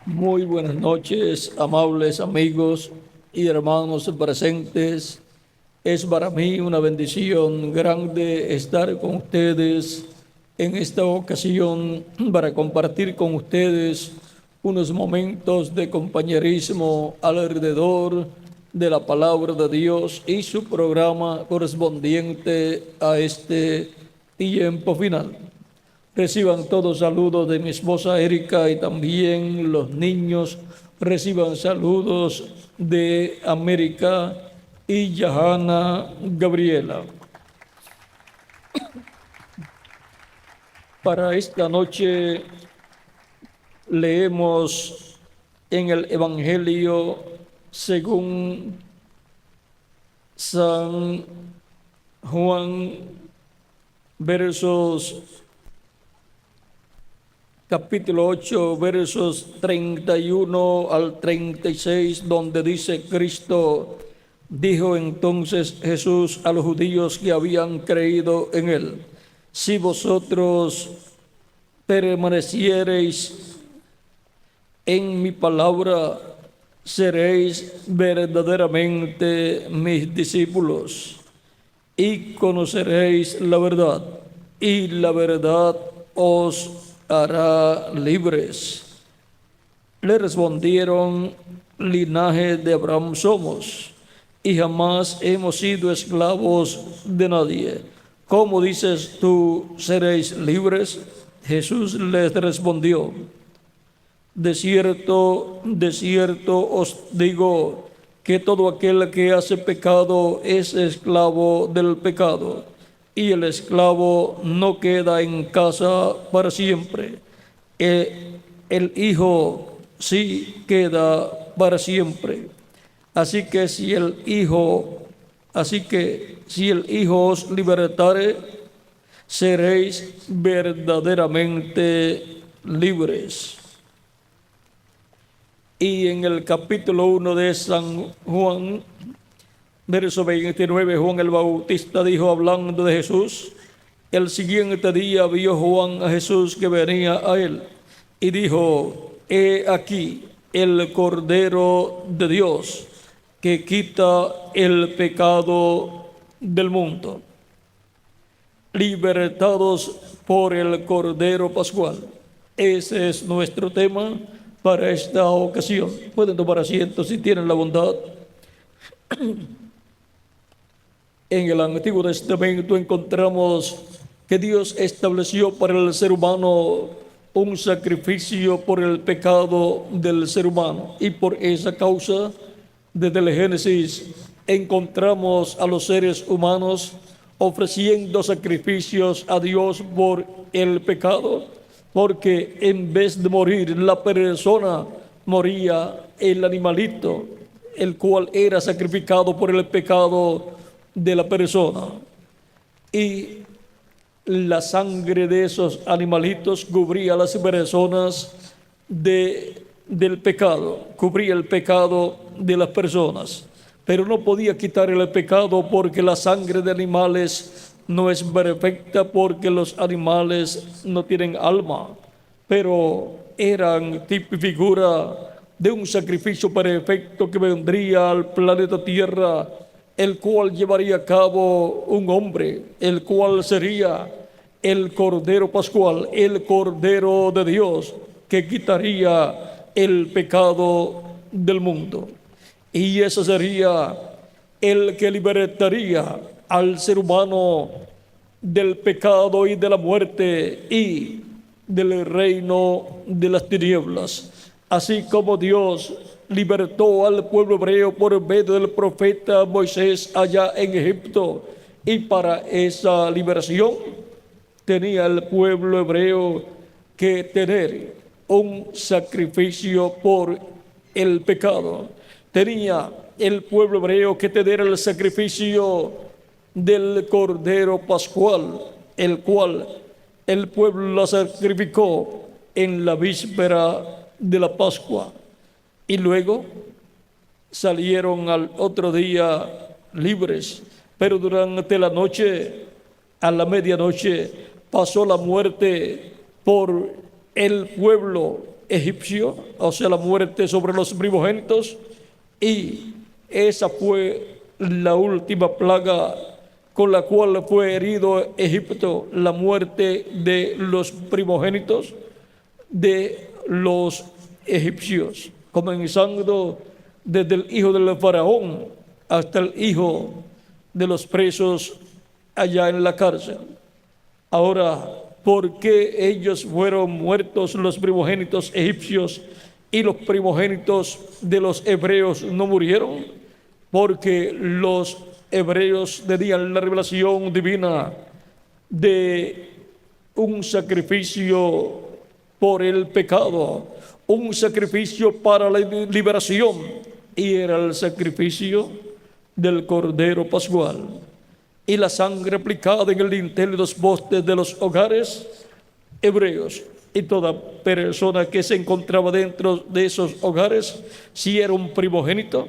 Muy buenas noches, amables amigos y hermanos presentes. Es para mí una bendición grande estar con ustedes en esta ocasión para compartir con ustedes unos momentos de compañerismo alrededor de la palabra de Dios y su programa correspondiente a este tiempo final. Reciban todos saludos de mi esposa Erika y también los niños reciban saludos de América y Yahana Gabriela. Para esta noche leemos en el Evangelio según San Juan, capítulo 8, versos 31 al 36, donde dice: Cristo dijo entonces Jesús a los judíos que habían creído en él: si vosotros permaneciereis en mi palabra, seréis verdaderamente mis discípulos y conoceréis la verdad, y la verdad os hará libres. Le respondieron: linaje de Abraham somos, y jamás hemos sido esclavos de nadie. ¿Cómo dices tú, seréis libres? Jesús les respondió: de cierto os digo que todo aquel que hace pecado es esclavo del pecado, y el esclavo no queda en casa para siempre. El Hijo sí queda para siempre. Así que si el Hijo os libertare, seréis verdaderamente libres. Y en el capítulo 1 de San Juan, verso 29, Juan el Bautista dijo, hablando de Jesús: el siguiente día vio Juan a Jesús que venía a él, y dijo: he aquí el Cordero de Dios que quita el pecado del mundo. Libertados por el Cordero Pascual. Ese es nuestro tema para esta ocasión. Pueden tomar asiento si tienen la bondad. En el Antiguo Testamento encontramos que Dios estableció para el ser humano un sacrificio por el pecado del ser humano, y por esa causa, desde el Génesis, encontramos a los seres humanos ofreciendo sacrificios a Dios por el pecado, porque en vez de morir la persona, moría el animalito, el cual era sacrificado por el pecado de la persona. Y la sangre de esos animalitos cubría a las personas del pecado, cubría el pecado de las personas, pero no podía quitar el pecado, porque la sangre de animales no es perfecta, porque los animales no tienen alma, pero eran tipo y figura de un sacrificio perfecto que vendría al planeta Tierra, el cual llevaría a cabo un hombre, el cual sería el Cordero Pascual, el Cordero de Dios, que quitaría el pecado del mundo. Y ese sería el que libertaría al ser humano del pecado y de la muerte y del reino de las tinieblas. Así como Dios libertó al pueblo hebreo por medio del profeta Moisés allá en Egipto, y para esa liberación tenía el pueblo hebreo que tener un sacrificio por el pecado. Tenía el pueblo hebreo que tener el sacrificio del Cordero Pascual, el cual el pueblo lo sacrificó en la víspera de la Pascua. Y luego salieron al otro día libres, pero durante la noche, a la medianoche, pasó la muerte por el pueblo egipcio, o sea, la muerte sobre los primogénitos, y esa fue la última plaga con la cual fue herido Egipto, la muerte de los primogénitos de los egipcios, comenzando desde el hijo del faraón hasta el hijo de los presos allá en la cárcel. Ahora, ¿por qué ellos fueron muertos, los primogénitos egipcios, y los primogénitos de los hebreos no murieron? Porque los hebreos tenían la revelación divina de un sacrificio por el pecado, un sacrificio para la liberación, y era el sacrificio del Cordero Pascual. Y la sangre aplicada en el dintel de los postes de los hogares hebreos, y toda persona que se encontraba dentro de esos hogares, si era un primogénito,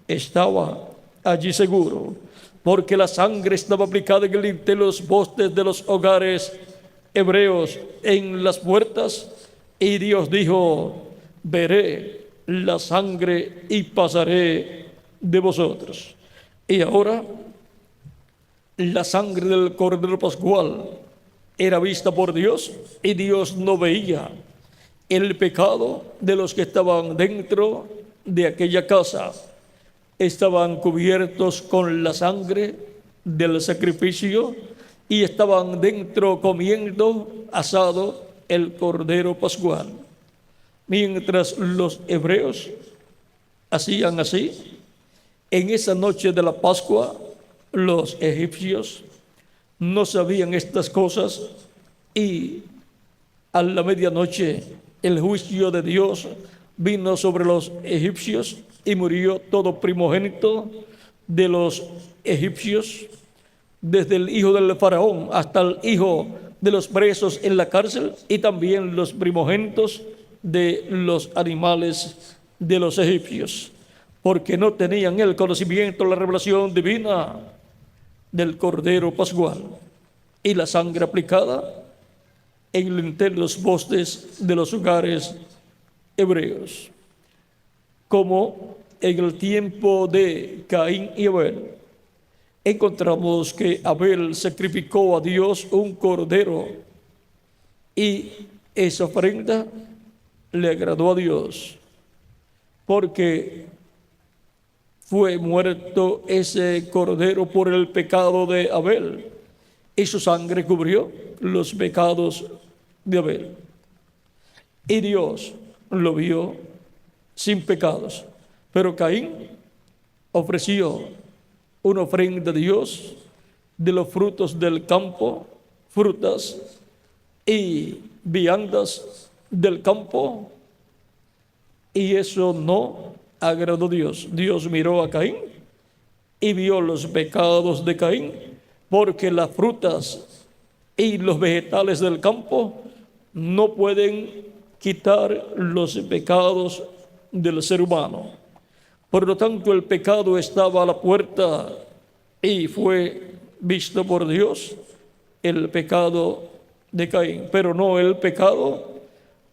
estaba allí seguro, porque la sangre estaba aplicada en el dintel de los postes de los hogares hebreos, en las puertas, y Dios dijo: veré la sangre y pasaré de vosotros. Y ahora la sangre del Cordero Pascual era vista por Dios, y Dios no veía el pecado de los que estaban dentro de aquella casa. Estaban cubiertos con la sangre del sacrificio y estaban dentro comiendo asado el Cordero Pascual. Mientras los hebreos hacían así, en esa noche de la Pascua, los egipcios no sabían estas cosas, y a la medianoche el juicio de Dios vino sobre los egipcios, y murió todo primogénito de los egipcios, desde el hijo del faraón hasta el hijo de los presos en la cárcel, y también los primogénitos de los animales de los egipcios, porque no tenían el conocimiento, la revelación divina del Cordero Pascual. Y la sangre aplicada en el dintel de los postes de los hogares hebreos. Como en el tiempo de Caín y Abel, encontramos que Abel sacrificó a Dios un cordero, y esa ofrenda le agradó a Dios, porque fue muerto ese cordero por el pecado de Abel, y su sangre cubrió los pecados de Abel. Y Dios lo vio sin pecados. Pero Caín ofreció una ofrenda a Dios de los frutos del campo, frutas y viandas del campo, y eso no agradó a Dios. Dios miró a Caín y vio los pecados de Caín, porque las frutas y los vegetales del campo no pueden quitar los pecados del ser humano. Por lo tanto, el pecado estaba a la puerta, y fue visto por Dios el pecado de Caín, pero no el pecado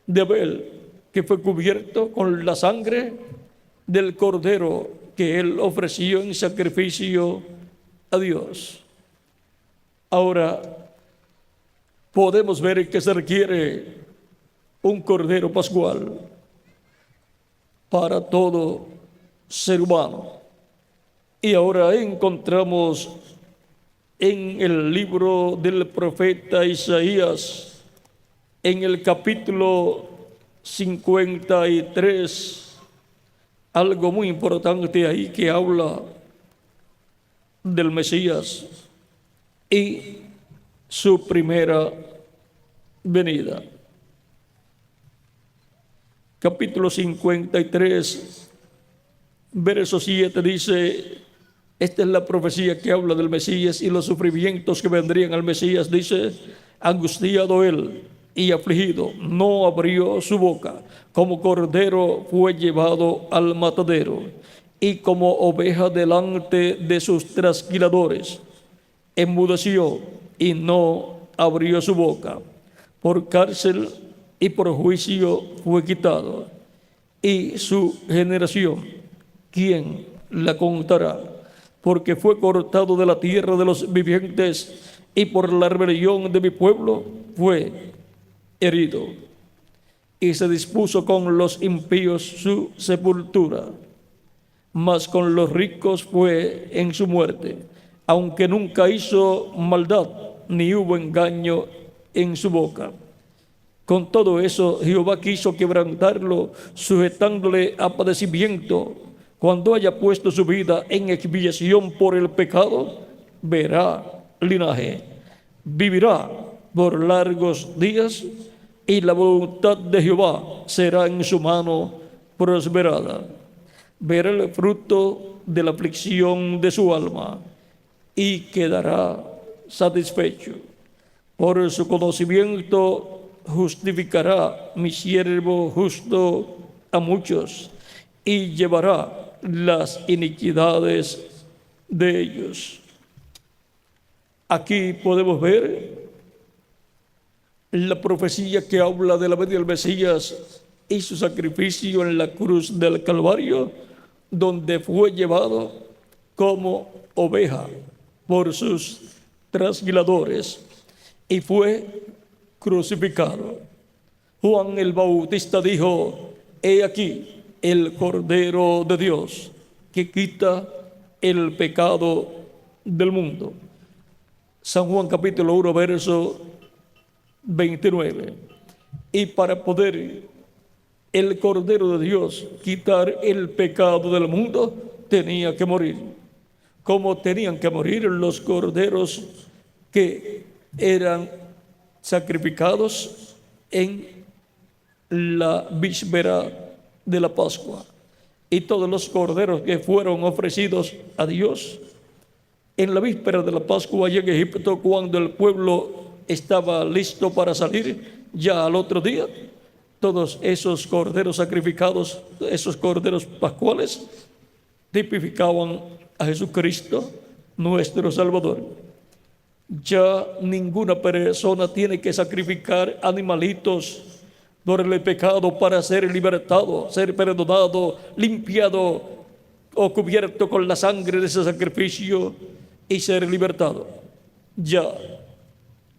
de Abel, que fue cubierto con la sangre del cordero que él ofreció en sacrificio a Dios. Ahora podemos ver que se requiere un cordero pascual para todo ser humano. Y ahora encontramos en el libro del profeta Isaías, en el capítulo 53, algo muy importante ahí que habla del Mesías y su primera venida. Capítulo 53, verso 7 dice, esta es la profecía que habla del Mesías y los sufrimientos que vendrían al Mesías. Dice, angustiado él y afligido, no abrió su boca, como cordero fue llevado al matadero, y como oveja delante de sus trasquiladores, enmudeció y no abrió su boca. Por cárcel y por juicio fue quitado. Y su generación, ¿quién la contará? Porque fue cortado de la tierra de los vivientes, y por la rebelión de mi pueblo fue herido. Y se dispuso con los impíos su sepultura, mas con los ricos fue en su muerte, aunque nunca hizo maldad, ni hubo engaño en su boca. Con todo eso, Jehová quiso quebrantarlo, sujetándole a padecimiento. Cuando haya puesto su vida en expiación por el pecado, verá linaje, vivirá por largos días, y la voluntad de Jehová será en su mano prosperada. Verá el fruto de la aflicción de su alma y quedará satisfecho. Por su conocimiento justificará mi siervo justo a muchos, y llevará las iniquidades de ellos. Aquí podemos ver la profecía que habla de la venida del Mesías y su sacrificio en la cruz del Calvario, donde fue llevado como oveja por sus trasquiladores y fue crucificado. Juan el Bautista dijo: he aquí el Cordero de Dios que quita el pecado del mundo. San Juan capítulo 1 verso 29. Y para poder el Cordero de Dios quitar el pecado del mundo, tenía que morir. Como tenían que morir los corderos que eran sacrificados en la víspera de la Pascua, y todos los corderos que fueron ofrecidos a Dios en la víspera de la Pascua allá en Egipto, cuando el pueblo estaba listo para salir ya al otro día. Todos esos corderos sacrificados, esos corderos pascuales, tipificaban a Jesucristo, nuestro Salvador. Ya ninguna persona tiene que sacrificar animalitos por el pecado para ser libertado, ser perdonado, limpiado o cubierto con la sangre de ese sacrificio y ser libertado. Ya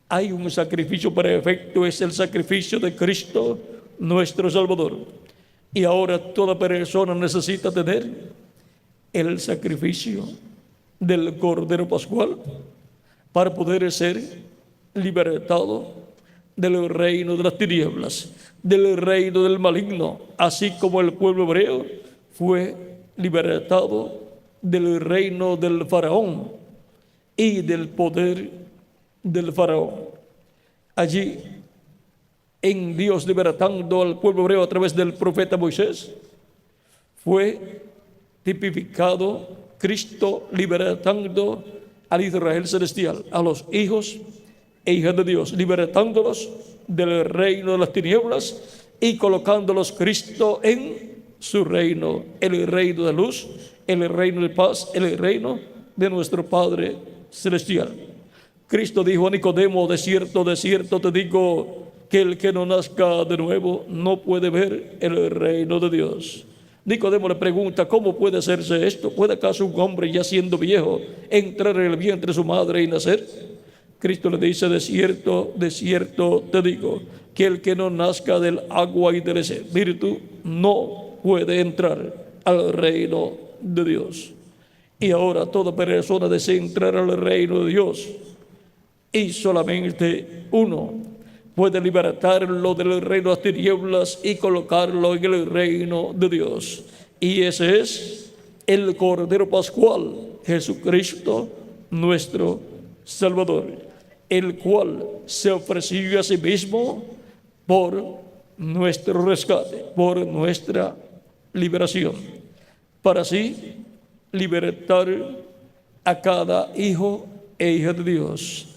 hay un sacrificio perfecto, es el sacrificio de Cristo, nuestro Salvador. Y ahora toda persona necesita tener el sacrificio del Cordero Pascual para poder ser libertado del reino de las tinieblas, del reino del maligno, así como el pueblo hebreo fue libertado del reino del faraón y del poder del faraón. Allí, en Dios libertando al pueblo hebreo a través del profeta Moisés, fue tipificado Cristo libertando al Israel celestial, a los hijos e hijas de Dios, libertándolos del reino de las tinieblas y colocándolos Cristo en su reino, el reino de luz, el reino de paz, el reino de nuestro Padre celestial. Cristo dijo a Nicodemo: de cierto te digo que el que no nazca de nuevo no puede ver el reino de Dios. Nicodemo le pregunta: ¿cómo puede hacerse esto? ¿Puede acaso un hombre ya siendo viejo entrar en el vientre de su madre y nacer? Cristo le dice: de cierto te digo que el que no nazca del agua y del espíritu no puede entrar al reino de Dios. Y ahora toda persona desea entrar al reino de Dios, y solamente uno puede libertarlo del reino de las tinieblas y colocarlo en el reino de Dios. Y ese es el Cordero Pascual, Jesucristo, nuestro Salvador, el cual se ofreció a sí mismo por nuestro rescate, por nuestra liberación, para así libertar a cada hijo e hija de Dios,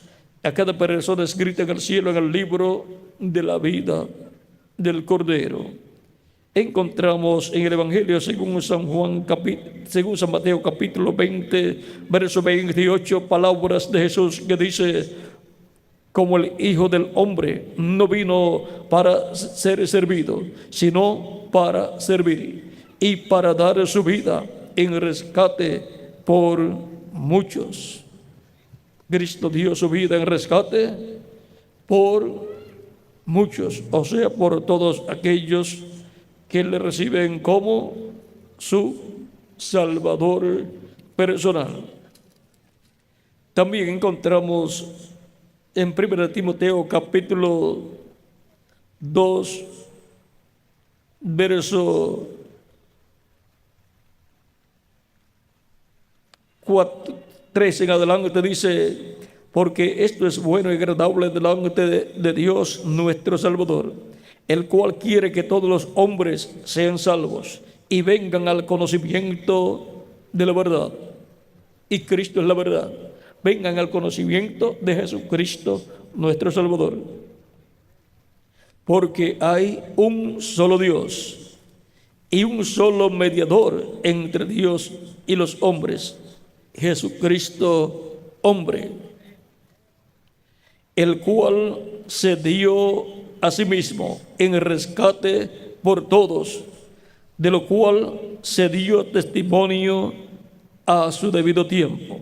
a cada persona escrita en el cielo, en el libro de la vida del Cordero. Encontramos en el Evangelio según San Mateo capítulo 20, verso 28, palabras de Jesús que dice: como el Hijo del Hombre no vino para ser servido, sino para servir y para dar su vida en rescate por muchos. Cristo dio su vida en rescate por muchos, o sea, por todos aquellos que le reciben como su Salvador personal. También encontramos en 1 Timoteo capítulo 2, verso 3 en adelante, dice: porque esto es bueno y agradable delante de Dios nuestro Salvador, el cual quiere que todos los hombres sean salvos y vengan al conocimiento de la verdad. Y Cristo es la verdad. Vengan al conocimiento de Jesucristo nuestro Salvador. Porque hay un solo Dios y un solo mediador entre Dios y los hombres, Jesucristo hombre, el cual se dio a sí mismo en rescate por todos, de lo cual se dio testimonio a su debido tiempo.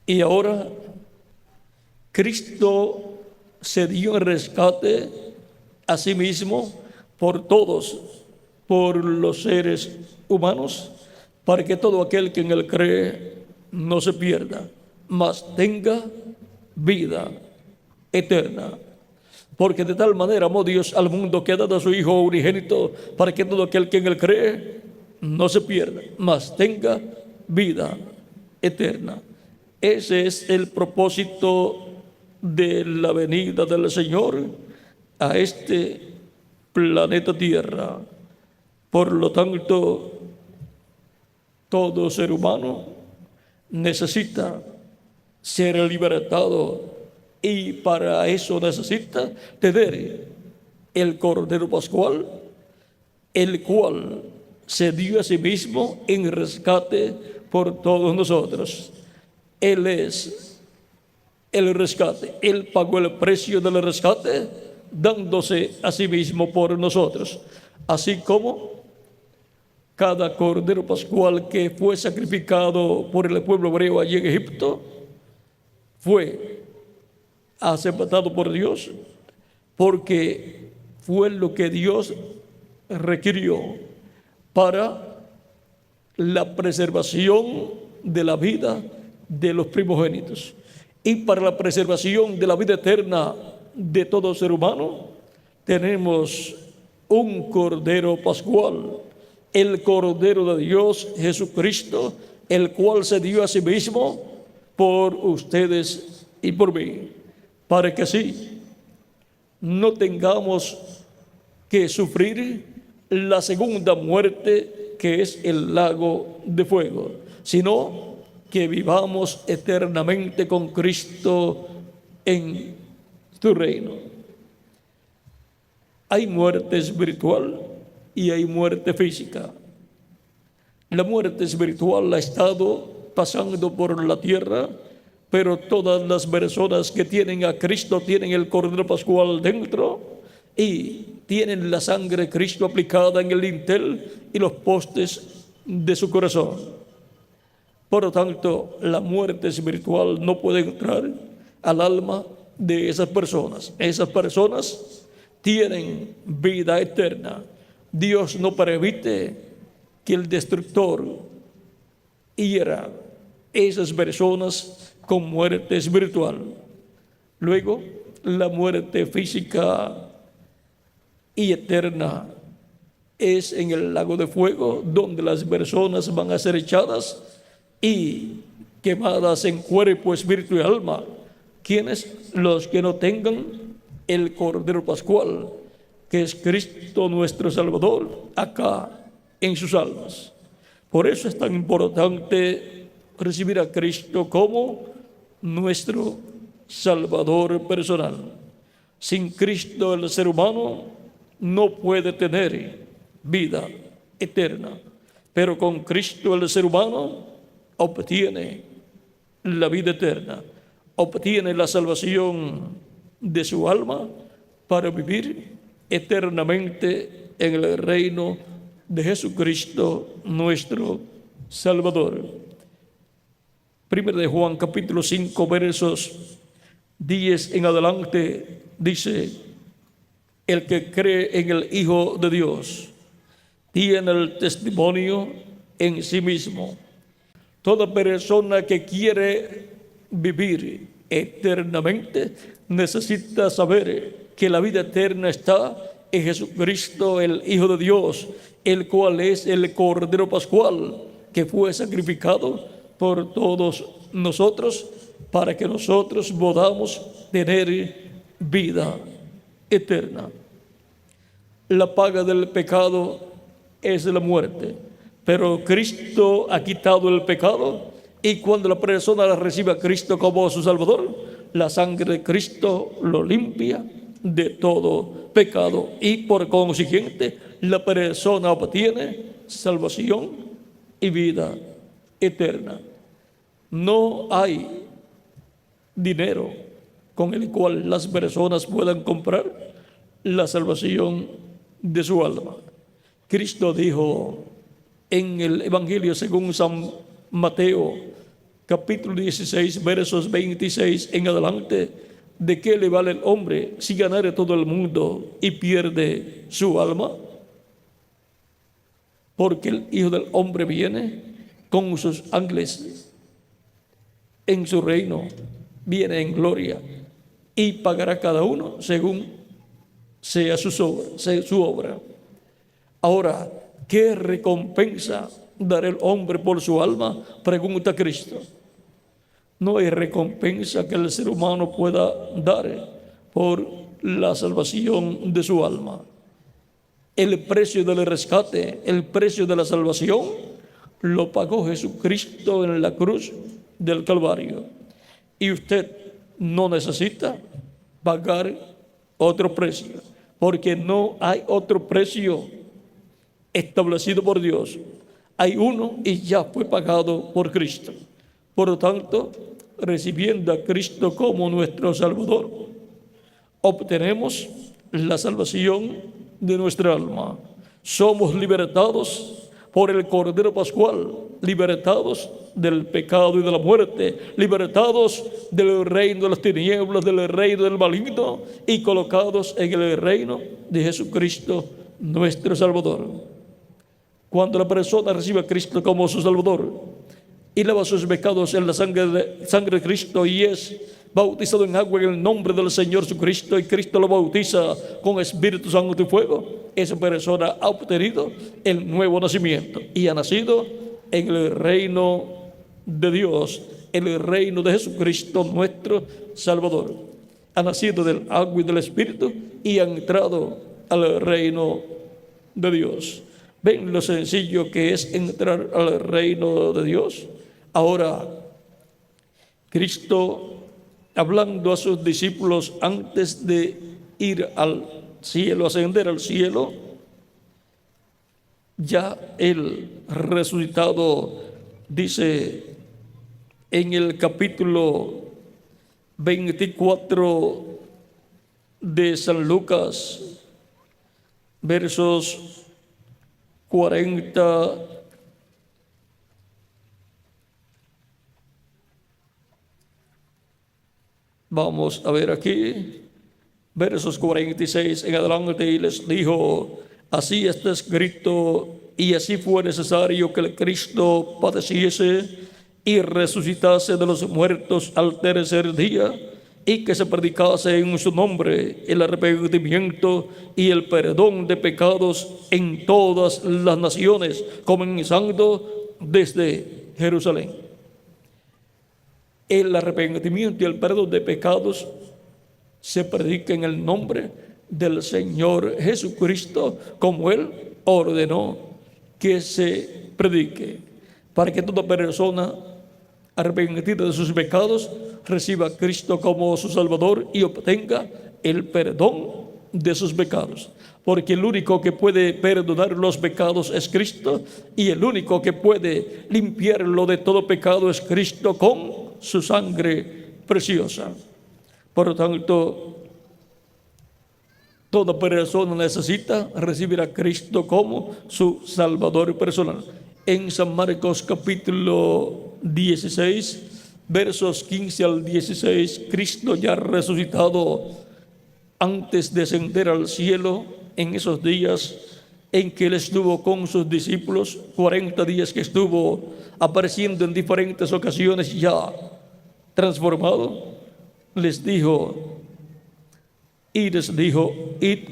Y ahora Cristo se dio en rescate a sí mismo por todos, por los seres humanos, para que todo aquel que en él cree no se pierda, mas tenga vida eterna. Porque de tal manera amó Dios al mundo que ha dado a su Hijo unigénito, para que todo aquel que en él cree no se pierda, mas tenga vida eterna. Ese es el propósito de la venida del Señor a este planeta Tierra. Por lo tanto, todo ser humano necesita ser libertado, y para eso necesita tener el Cordero Pascual, el cual se dio a sí mismo en rescate por todos nosotros. Él es el rescate. Él pagó el precio del rescate dándose a sí mismo por nosotros. Así como cada Cordero Pascual que fue sacrificado por el pueblo hebreo allí en Egipto fue aceptado por Dios, porque fue lo que Dios requirió para la preservación de la vida de los primogénitos y para la preservación de la vida eterna de todo ser humano. Tenemos un Cordero Pascual, el Cordero de Dios Jesucristo, el cual se dio a sí mismo por ustedes y por mí, para que así no tengamos que sufrir la segunda muerte, que es el lago de fuego, sino que vivamos eternamente con Cristo en su reino. Hay muerte espiritual y hay muerte física. La muerte espiritual ha estado pasando por la tierra, pero todas las personas que tienen a Cristo tienen el Cordero Pascual dentro y tienen la sangre de Cristo aplicada en el dintel y los postes de su corazón. Por lo tanto, la muerte espiritual no puede entrar al alma de esas personas. Esas personas tienen vida eterna. Dios no permite que el destructor hiera esas personas con muerte espiritual. Luego, la muerte física y eterna es en el lago de fuego, donde las personas van a ser echadas y quemadas en cuerpo, espíritu y alma. ¿Quiénes? Los que no tengan el Cordero Pascual, que es Cristo nuestro Salvador, acá en sus almas. Por eso es tan importante recibir a Cristo como nuestro Salvador personal. Sin Cristo el ser humano no puede tener vida eterna, pero con Cristo el ser humano obtiene la vida eterna. obtiene la salvación de su alma para vivir eternamente en el reino de Jesucristo, nuestro Salvador. Primero de Juan, capítulo 5, versos 10 en adelante, dice: el que cree en el Hijo de Dios tiene el testimonio en sí mismo. Toda persona que quiere vivir eternamente necesita saber que la vida eterna está en Jesucristo, el Hijo de Dios, el cual es el Cordero Pascual que fue sacrificado por todos nosotros para que nosotros podamos tener vida eterna. La paga del pecado es la muerte, pero Cristo ha quitado el pecado, y cuando la persona recibe a Cristo como su Salvador, la sangre de Cristo lo limpia de todo pecado, y por consiguiente la persona obtiene salvación y vida eterna. No hay dinero con el cual las personas puedan comprar la salvación de su alma. Cristo dijo en el Evangelio según San Mateo, capítulo 16, versos 26 en adelante: ¿de qué le vale el hombre si ganare todo el mundo y pierde su alma? Porque el Hijo del Hombre viene con sus ángeles en su reino, viene en gloria, y pagará cada uno según sea su obra. Ahora, ¿qué recompensa dará el hombre por su alma?, pregunta Cristo. No hay recompensa que el ser humano pueda dar por la salvación de su alma. El precio del rescate, el precio de la salvación, lo pagó Jesucristo en la cruz del Calvario. Y usted no necesita pagar otro precio, porque no hay otro precio establecido por Dios. Hay uno y ya fue pagado por Cristo. Por lo tanto, recibiendo a Cristo como nuestro Salvador, obtenemos la salvación de nuestra alma. Somos libertados por el Cordero Pascual, libertados del pecado y de la muerte, libertados del reino de las tinieblas, del reino del maligno, y colocados en el reino de Jesucristo, nuestro Salvador. Cuando la persona recibe a Cristo como su Salvador y lava sus pecados en la sangre de Cristo y es bautizado en agua en el nombre del Señor Jesucristo, y Cristo lo bautiza con Espíritu Santo y fuego, esa persona ha obtenido el nuevo nacimiento y ha nacido en el reino de Dios, en el reino de Jesucristo, nuestro Salvador. Ha nacido del agua y del Espíritu y ha entrado al reino de Dios. ¿Ven lo sencillo que es entrar al reino de Dios? Ahora, Cristo, hablando a sus discípulos antes de ir al cielo, ascender al cielo, ya el resucitado dice en el capítulo 24 de San Lucas, versos 40 vamos a ver aquí, versos 46 en adelante, y les dijo: así está escrito, y así fue necesario que el Cristo padeciese y resucitase de los muertos al tercer día, y que se predicase en su nombre el arrepentimiento y el perdón de pecados en todas las naciones, comenzando desde Jerusalén. El arrepentimiento y el perdón de pecados se predica en el nombre del Señor Jesucristo, como Él ordenó que se predique, para que toda persona arrepentida de sus pecados reciba a Cristo como su Salvador y obtenga el perdón de sus pecados. Porque el único que puede perdonar los pecados es Cristo, y el único que puede limpiarlo de todo pecado es Cristo con su sangre preciosa. Por lo tanto, toda persona necesita recibir a Cristo como su Salvador personal. En San Marcos capítulo 16, versos 15 al 16, Cristo ya resucitado antes de ascender al cielo, en esos días en que Él estuvo con sus discípulos, 40 días que estuvo apareciendo en diferentes ocasiones ya transformado, les dijo, id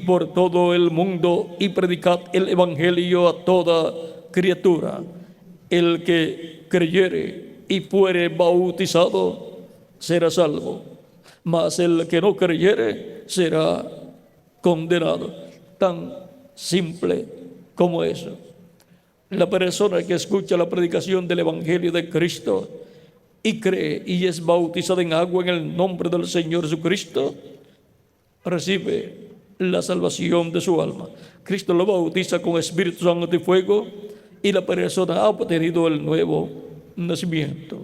por todo el mundo y predicad el evangelio a toda criatura. El que creyere y fuere bautizado será salvo, mas el que no creyere será condenado. Tan simple como eso. La persona que escucha la predicación del evangelio de Cristo y cree y es bautizada en agua en el nombre del Señor Jesucristo, recibe la salvación de su alma. Cristo lo bautiza con Espíritu Santo y fuego y la persona ha obtenido el nuevo nacimiento.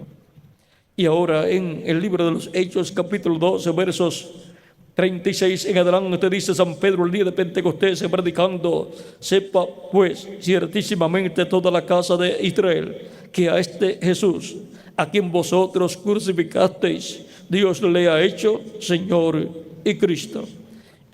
Y ahora en el libro de los Hechos capítulo 12 versos 36 en adelante dice San Pedro el día de Pentecostés predicando: sepa pues ciertísimamente toda la casa de Israel que a este Jesús, a quien vosotros crucificasteis, Dios le ha hecho Señor y Cristo.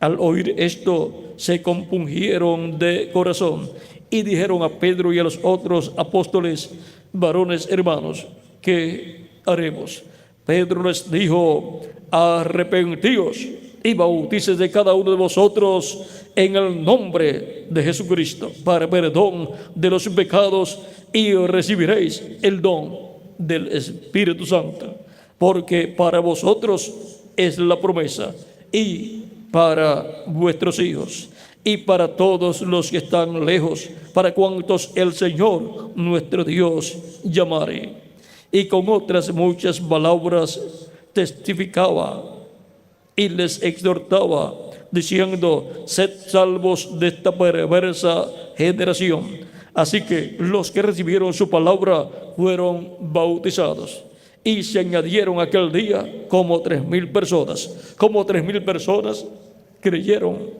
Al oír esto se compungieron de corazón y dijeron a Pedro y a los otros apóstoles: varones hermanos, ¿qué haremos? Pedro les dijo: arrepentíos y bautícese de cada uno de vosotros en el nombre de Jesucristo para perdón de los pecados y recibiréis el don del Espíritu Santo, porque para vosotros es la promesa y para vuestros hijos y para todos los que están lejos, para cuantos el Señor nuestro Dios llamare. Y con otras muchas palabras testificaba y les exhortaba, diciendo: sed salvos de esta perversa generación. Así que los que recibieron su palabra fueron bautizados. Y se añadieron aquel día como 3,000 personas. Como 3,000 personas creyeron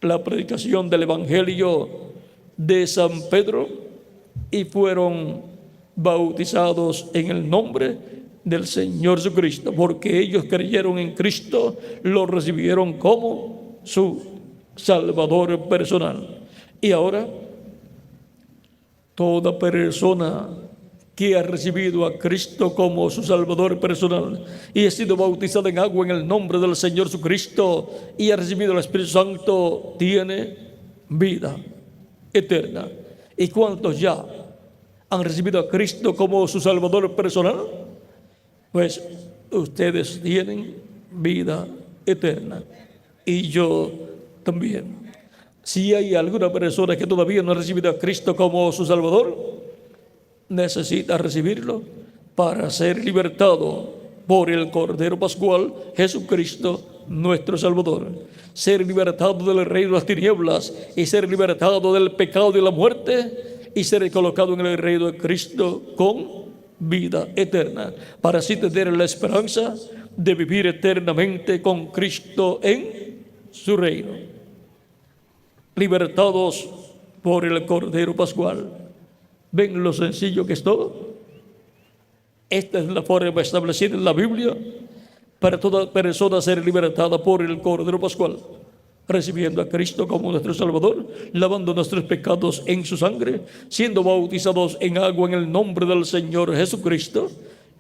la predicación del Evangelio de San Pedro y fueron bautizados en el nombre del Señor Jesucristo, porque ellos creyeron en Cristo, lo recibieron como su Salvador personal. Y ahora, toda persona que ha recibido a Cristo como su Salvador personal y ha sido bautizada en agua en el nombre del Señor Jesucristo y ha recibido el Espíritu Santo, tiene vida eterna. ¿Y cuántos ya han recibido a Cristo como su Salvador personal? Pues ustedes tienen vida eterna y yo también. Si hay alguna persona que todavía no ha recibido a Cristo como su Salvador, necesita recibirlo para ser libertado por el Cordero Pascual, Jesucristo nuestro Salvador. Ser libertado del reino de las tinieblas y ser libertado del pecado y la muerte y ser colocado en el reino de Cristo con vida eterna, para así tener la esperanza de vivir eternamente con Cristo en su reino. Libertados por el Cordero Pascual. ¿Ven lo sencillo que es todo? Esta es la forma establecida en la Biblia para toda persona ser libertada por el Cordero Pascual, recibiendo a Cristo como nuestro Salvador, lavando nuestros pecados en su sangre, siendo bautizados en agua en el nombre del Señor Jesucristo,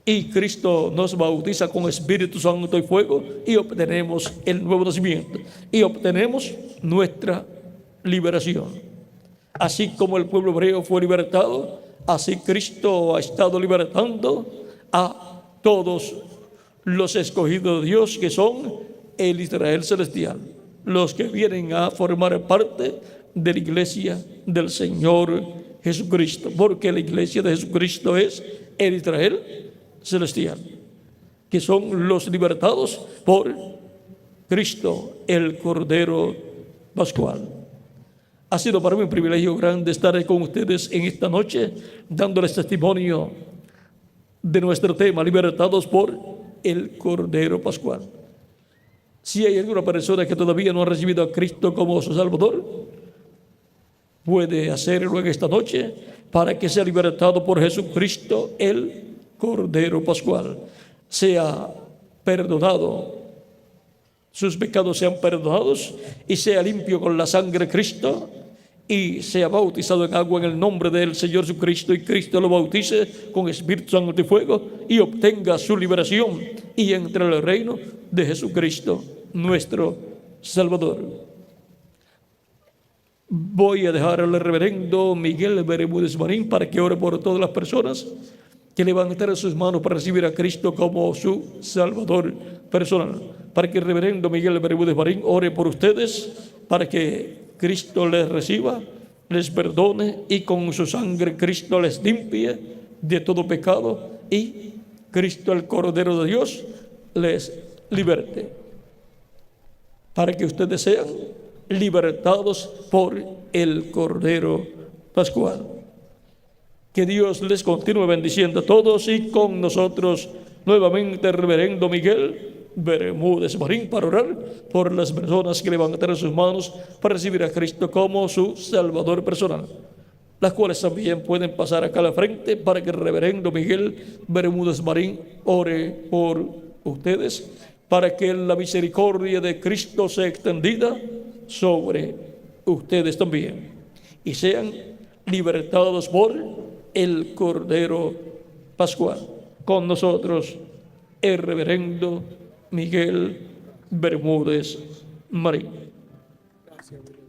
y Cristo nos bautiza con Espíritu Santo y fuego, y obtenemos el nuevo nacimiento, y obtenemos nuestra liberación. Así como el pueblo hebreo fue libertado, así Cristo ha estado libertando a todos los escogidos de Dios, que son el Israel celestial, los que vienen a formar parte de la iglesia del Señor Jesucristo, porque la iglesia de Jesucristo es el Israel celestial, que son los libertados por Cristo, el Cordero Pascual. Ha sido para mí un privilegio grande estar con ustedes en esta noche, dándoles testimonio de nuestro tema, libertados por el Cordero Pascual. Si hay alguna persona que todavía no ha recibido a Cristo como su Salvador, puede hacerlo en esta noche para que sea libertado por Jesucristo, el Cordero Pascual. Sea perdonado, sus pecados sean perdonados y sea limpio con la sangre de Cristo y sea bautizado en agua en el nombre del Señor Jesucristo, y Cristo lo bautice con Espíritu Santo y fuego y obtenga su liberación y entre en el reino de Jesucristo, nuestro Salvador. Voy a dejar al reverendo Miguel Bermúdez Marín para que ore por todas las personas que levantaron sus manos para recibir a Cristo como su Salvador personal. Para que el reverendo Miguel Bermúdez Marín ore por ustedes, para que Cristo les reciba, les perdone y con su sangre Cristo les limpie de todo pecado y Cristo, el Cordero de Dios, les liberte. Para que ustedes sean libertados por el Cordero Pascual. Que Dios les continúe bendiciendo a todos, y con nosotros nuevamente el reverendo Miguel Bermúdez Marín para orar por las personas que levantaron sus manos para recibir a Cristo como su Salvador personal, las cuales también pueden pasar acá a la frente para que el reverendo Miguel Bermúdez Marín ore por ustedes, para que la misericordia de Cristo sea extendida sobre ustedes también y sean libertados por el Cordero Pascual. Con nosotros el reverendo Miguel Bermúdez Marín. Gracias.